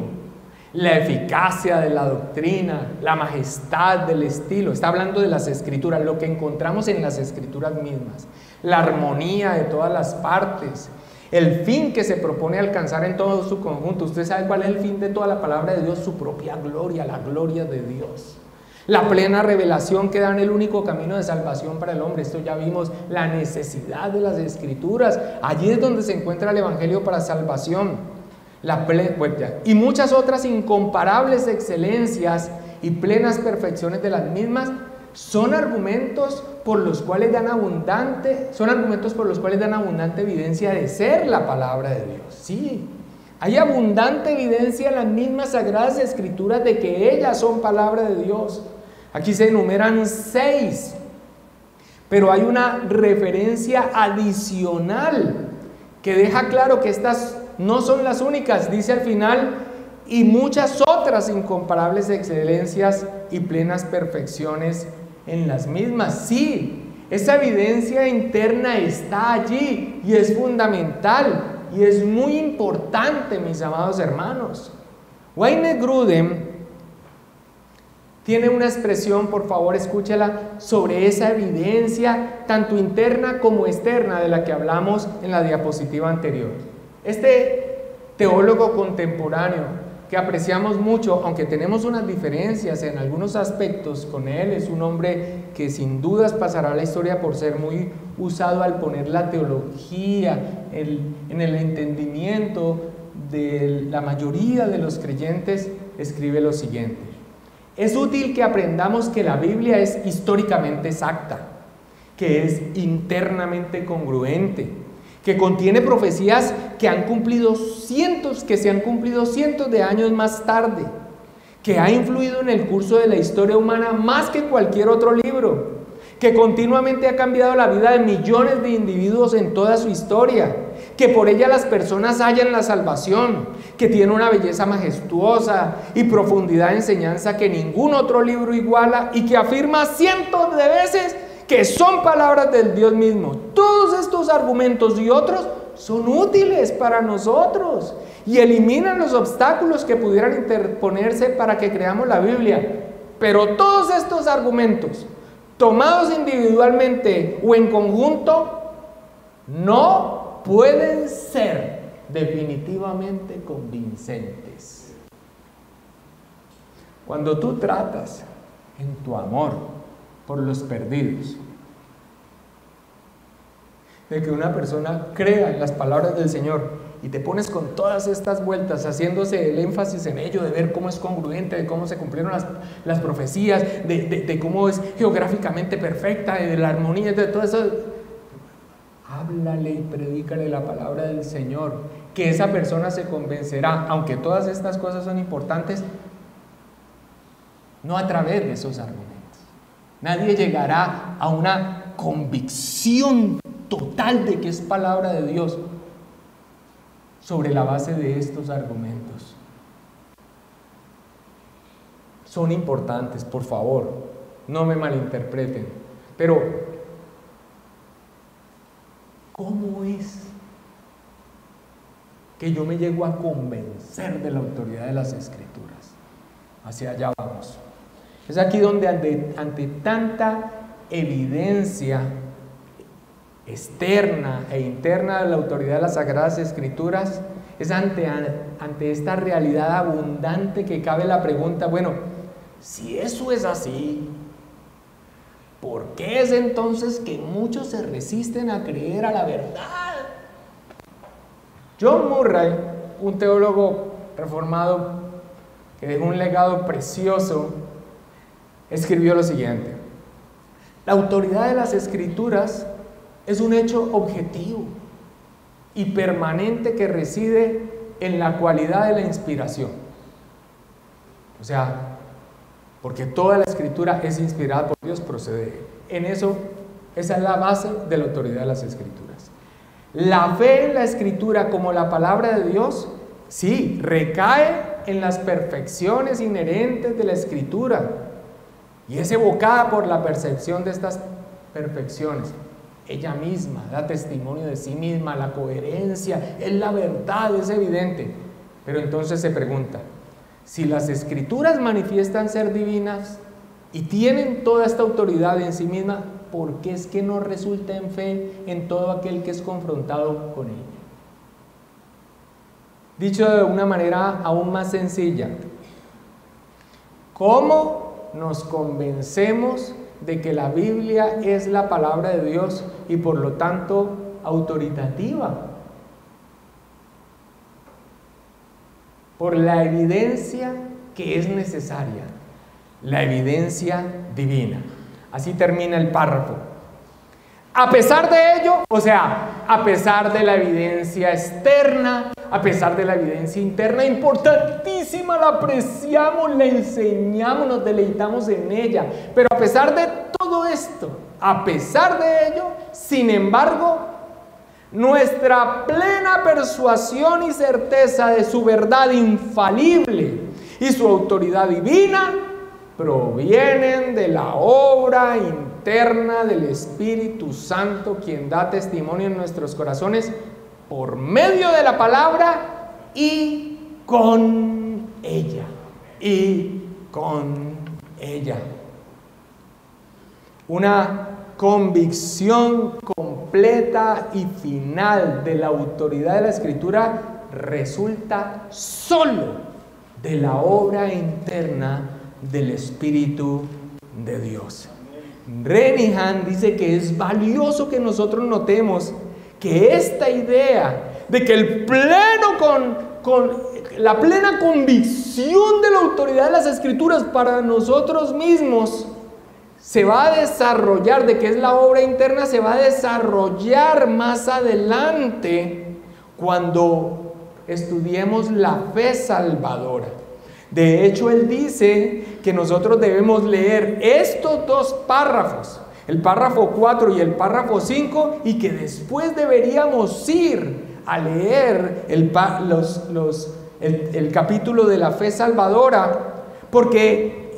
Speaker 1: la eficacia de la doctrina, la majestad del estilo. Está hablando de las escrituras, lo que encontramos en las escrituras mismas, la armonía de todas las partes, el fin que se propone alcanzar en todo su conjunto. Usted sabe cuál es el fin de toda la palabra de Dios, su propia gloria, la gloria de Dios. La plena revelación que dan el único camino de salvación para el hombre. Esto ya vimos, la necesidad de las escrituras. Allí es donde se encuentra el evangelio para salvación. Y muchas otras incomparables excelencias y plenas perfecciones de las mismas son argumentos por los cuales dan abundante evidencia de ser la palabra de Dios. Sí, hay abundante evidencia en las mismas Sagradas Escrituras de que ellas son palabra de Dios. Aquí se enumeran 6, pero hay una referencia adicional que deja claro que estas no son las únicas. Dice al final, y muchas otras incomparables excelencias y plenas perfecciones en las mismas. Sí, esa evidencia interna está allí y es fundamental y es muy importante, mis amados hermanos. Wayne Grudem tiene una expresión, por favor escúchela, sobre esa evidencia tanto interna como externa de la que hablamos en la diapositiva anterior. Este teólogo contemporáneo que apreciamos mucho, aunque tenemos unas diferencias en algunos aspectos con él, es un hombre que sin dudas pasará a la historia por ser muy usado al poner la teología en el entendimiento de la mayoría de los creyentes, escribe lo siguiente: es útil que aprendamos que la Biblia es históricamente exacta, que es internamente congruente, que contiene profecías que se han cumplido cientos de años más tarde, que ha influido en el curso de la historia humana más que cualquier otro libro, que continuamente ha cambiado la vida de millones de individuos en toda su historia, que por ella las personas hallan la salvación, que tiene una belleza majestuosa y profundidad de enseñanza que ningún otro libro iguala y que afirma cientos de veces que son palabras del Dios mismo. Todos estos argumentos y otros son útiles para nosotros y eliminan los obstáculos que pudieran interponerse para que creamos la Biblia. Pero todos estos argumentos, tomados individualmente o en conjunto, no pueden ser definitivamente convincentes. Cuando tú tratas en tu amor por los perdidos de que una persona crea en las palabras del Señor y te pones con todas estas vueltas haciéndose el énfasis en ello, de ver cómo es congruente, de cómo se cumplieron las profecías, de cómo es geográficamente perfecta, de la armonía, de todo eso, háblale y predícale la palabra del Señor, que esa persona se convencerá, aunque todas estas cosas son importantes, no a través de esos argumentos. Nadie llegará a una convicción total de que es palabra de Dios sobre la base de estos argumentos. Son importantes, por favor, no me malinterpreten, pero ¿cómo es que yo me llego a convencer de la autoridad de las Escrituras? Hacia allá vamos. Es aquí donde ante tanta evidencia externa e interna de la autoridad de las Sagradas Escrituras, es ante esta realidad abundante que cabe la pregunta, bueno, si eso es así, ¿por qué es entonces que muchos se resisten a creer a la verdad? John Murray, un teólogo reformado que dejó un legado precioso, escribió lo siguiente: la autoridad de las Escrituras es un hecho objetivo y permanente que reside en la cualidad de la inspiración. O sea, porque toda la Escritura es inspirada por Dios, procede de Él. En eso, esa es la base de la autoridad de las Escrituras. La fe en la Escritura como la palabra de Dios, sí, recae en las perfecciones inherentes de la Escritura y es evocada por la percepción de estas perfecciones. Ella misma da testimonio de sí misma, la coherencia, es la verdad, es evidente. Pero entonces se pregunta, si las Escrituras manifiestan ser divinas y tienen toda esta autoridad en sí misma, ¿por qué es que no resulta en fe en todo aquel que es confrontado con ella? Dicho de una manera aún más sencilla, ¿cómo nos convencemos de que la Biblia es la palabra de Dios y por lo tanto autoritativa? Por la evidencia que es necesaria, la evidencia divina. Así termina el párrafo. A pesar de ello, o sea, a pesar de la evidencia externa, a pesar de la evidencia interna, importantísima, la apreciamos, la enseñamos, nos deleitamos en ella. Pero a pesar de todo esto, a pesar de ello, sin embargo, nuestra plena persuasión y certeza de su verdad infalible y su autoridad divina provienen de la obra interna del Espíritu Santo, quien da testimonio en nuestros corazones por medio de la palabra y con ella. Y con ella. Una convicción completa y final de la autoridad de la Escritura resulta solo de la obra interna del Espíritu de Dios. Renihan dice que es valioso que nosotros notemos que esta idea de que la plena convicción de la autoridad de las Escrituras para nosotros mismos se va a desarrollar, de que es la obra interna, se va a desarrollar más adelante cuando estudiemos la fe salvadora. De hecho, él dice que nosotros debemos leer estos dos párrafos, el párrafo 4 y el párrafo 5, y que después deberíamos ir a leer el capítulo de la fe salvadora, porque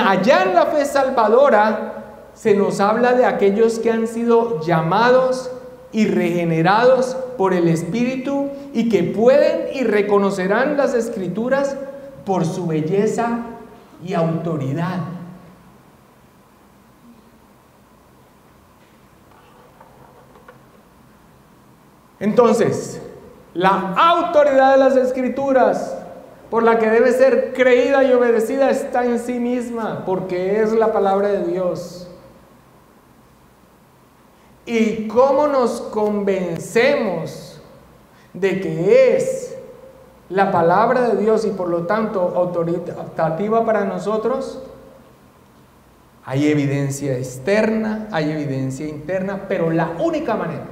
Speaker 1: allá en la fe salvadora se nos habla de aquellos que han sido llamados y regenerados por el Espíritu y que pueden y reconocerán las Escrituras por su belleza y autoridad. Entonces, la autoridad de las Escrituras, por la que debe ser creída y obedecida, está en sí misma, porque es la palabra de Dios. ¿Y cómo nos convencemos de que es la palabra de Dios y por lo tanto autoritativa para nosotros? Hay evidencia externa, hay evidencia interna, pero la única manera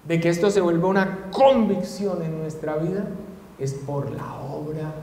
Speaker 1: de que esto se vuelva una convicción en nuestra vida es por la obra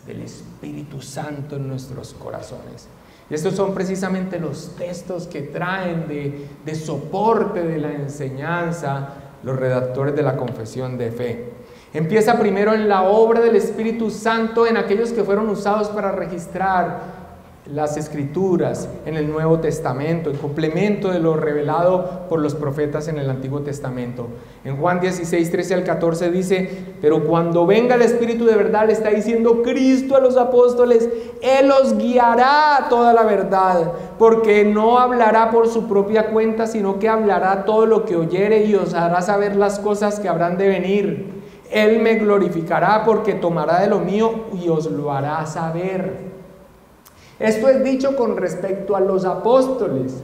Speaker 1: del Espíritu Santo en nuestros corazones. Y estos son precisamente los textos que traen de soporte de la enseñanza los redactores de la Confesión de Fe. Empieza primero en la obra del Espíritu Santo en aquellos que fueron usados para registrar las Escrituras en el Nuevo Testamento, en complemento de lo revelado por los profetas en el Antiguo Testamento. En Juan 16, 13 al 14 dice: pero cuando venga el Espíritu de verdad, le está diciendo Cristo a los apóstoles, Él os guiará a toda la verdad, porque no hablará por su propia cuenta, sino que hablará todo lo que oyere y os hará saber las cosas que habrán de venir. Él me glorificará, porque tomará de lo mío y os lo hará saber. Esto es dicho con respecto a los apóstoles,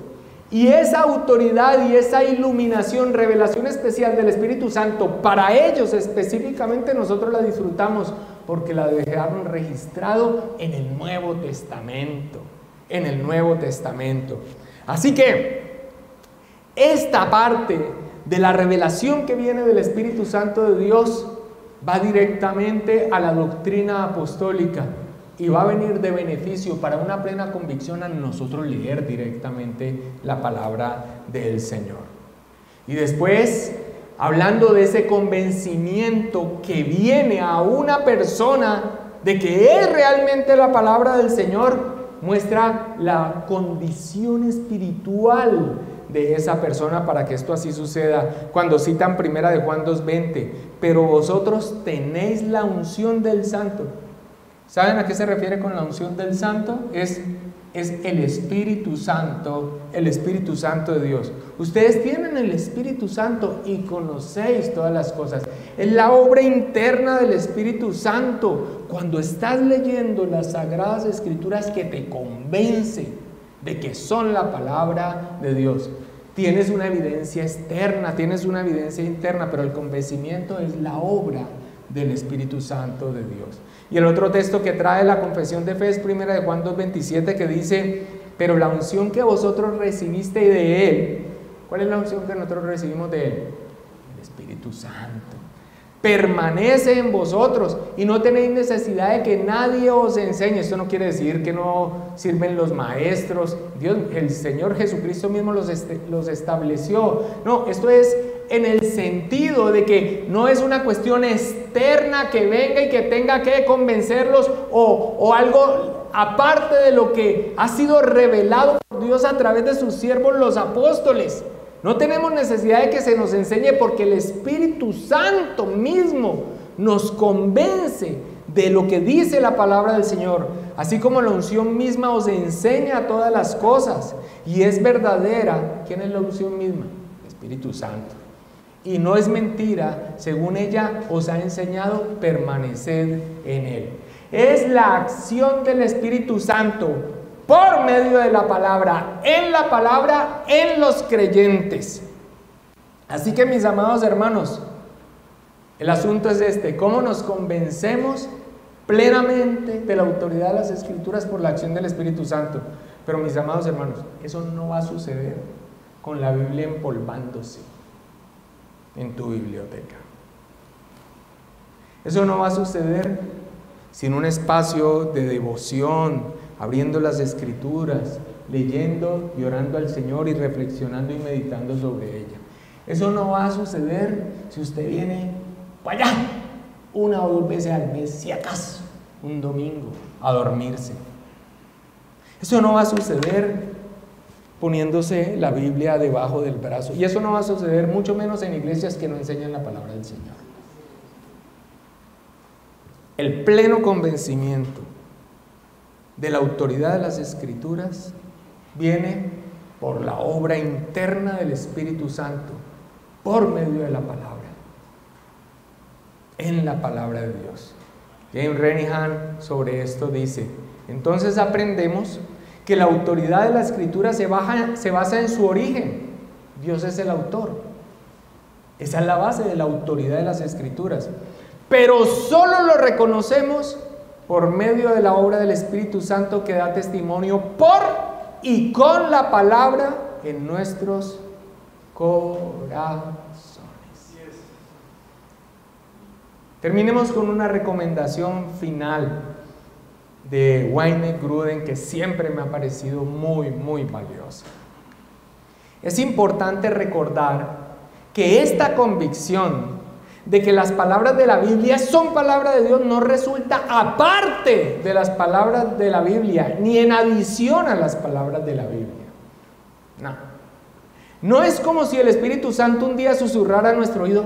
Speaker 1: y esa autoridad y esa iluminación, revelación especial del Espíritu Santo, para ellos específicamente nosotros la disfrutamos porque la dejaron registrado en el Nuevo Testamento, en el Nuevo Testamento. Así que esta parte de la revelación que viene del Espíritu Santo de Dios va directamente a la doctrina apostólica. Y va a venir de beneficio para una plena convicción a nosotros leer directamente la palabra del Señor. Y después, hablando de ese convencimiento que viene a una persona de que es realmente la palabra del Señor, muestra la condición espiritual de esa persona para que esto así suceda. Cuando citan primera de Juan 2:20, pero vosotros tenéis la unción del Santo. ¿Saben a qué se refiere con la unción del Santo? Es el Espíritu Santo, el Espíritu Santo de Dios. Ustedes tienen el Espíritu Santo y conocéis todas las cosas. Es la obra interna del Espíritu Santo. Cuando estás leyendo las Sagradas Escrituras, que te convence de que son la palabra de Dios. Tienes una evidencia externa, tienes una evidencia interna, pero el convencimiento es la obra del Espíritu Santo de Dios. Y el otro texto que trae la confesión de fe es primera de Juan 2:27, que dice: pero la unción que vosotros recibisteis de Él. ¿Cuál es la unción que nosotros recibimos de Él? El Espíritu Santo. Permanece en vosotros y no tenéis necesidad de que nadie os enseñe. Esto no quiere decir que no sirven los maestros. Dios, el Señor Jesucristo mismo los estableció. No, esto es en el sentido de que no es una cuestión externa que venga y que tenga que convencerlos o algo aparte de lo que ha sido revelado por Dios a través de sus siervos los apóstoles. No tenemos necesidad de que se nos enseñe, porque el Espíritu Santo mismo nos convence de lo que dice la palabra del Señor, así como la unción misma os enseña todas las cosas y es verdadera. ¿Quién es la unción misma? El Espíritu Santo. Y no es mentira, según ella os ha enseñado, permaneced en Él. Es la acción del Espíritu Santo por medio de la palabra, en los creyentes. Así que, mis amados hermanos, el asunto es este: ¿cómo nos convencemos plenamente de la autoridad de las Escrituras por la acción del Espíritu Santo? Pero, mis amados hermanos, eso no va a suceder con la Biblia empolvándose en tu biblioteca. Eso no va a suceder sin un espacio de devoción, abriendo las Escrituras, leyendo y orando al Señor y reflexionando y meditando sobre ella. Eso no va a suceder si usted viene para allá una o dos veces al mes, si acaso, un domingo, a dormirse. Eso no va a suceder poniéndose la Biblia debajo del brazo. Y eso no va a suceder mucho menos en iglesias que no enseñan la palabra del Señor. El pleno convencimiento de la autoridad de las Escrituras viene por la obra interna del Espíritu Santo, por medio de la palabra, en la palabra de Dios. James Renihan sobre esto dice: entonces aprendemos que la autoridad de la Escritura se basa en su origen. Dios es el autor. Esa es la base de la autoridad de las Escrituras. Pero solo lo reconocemos por medio de la obra del Espíritu Santo, que da testimonio por y con la palabra en nuestros corazones. Terminemos con una recomendación final de Wayne Grudem que siempre me ha parecido muy, muy valiosa. Es importante recordar que esta convicción de que las palabras de la Biblia son palabra de Dios no resulta aparte de las palabras de la Biblia, ni en adición a las palabras de la Biblia. No es como si el Espíritu Santo un día susurrara a nuestro oído: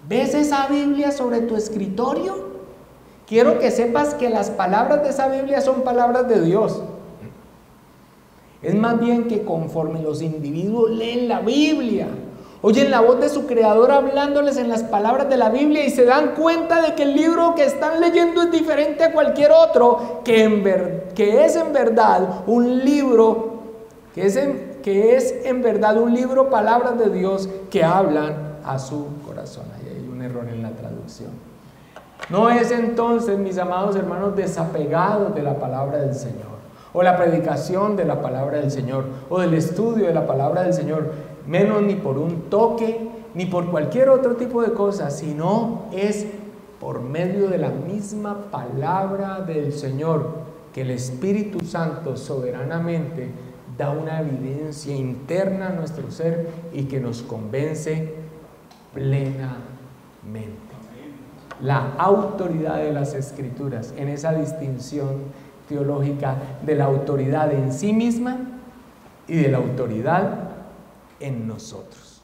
Speaker 1: ¿ves esa Biblia sobre tu escritorio? Quiero que sepas que las palabras de esa Biblia son palabras de Dios. Es más bien que conforme los individuos leen la Biblia, oyen la voz de su Creador hablándoles en las palabras de la Biblia y se dan cuenta de que el libro que están leyendo es diferente a cualquier otro, que es en verdad un libro, palabras de Dios que hablan a su corazón. Ahí hay un error en la traducción. No es entonces, mis amados hermanos, desapegados de la palabra del Señor, o la predicación de la palabra del Señor, o del estudio de la palabra del Señor, menos ni por un toque, ni por cualquier otro tipo de cosa, sino es por medio de la misma palabra del Señor que el Espíritu Santo soberanamente da una evidencia interna a nuestro ser y que nos convence plenamente. La autoridad de las Escrituras, en esa distinción teológica de la autoridad en sí misma y de la autoridad en nosotros.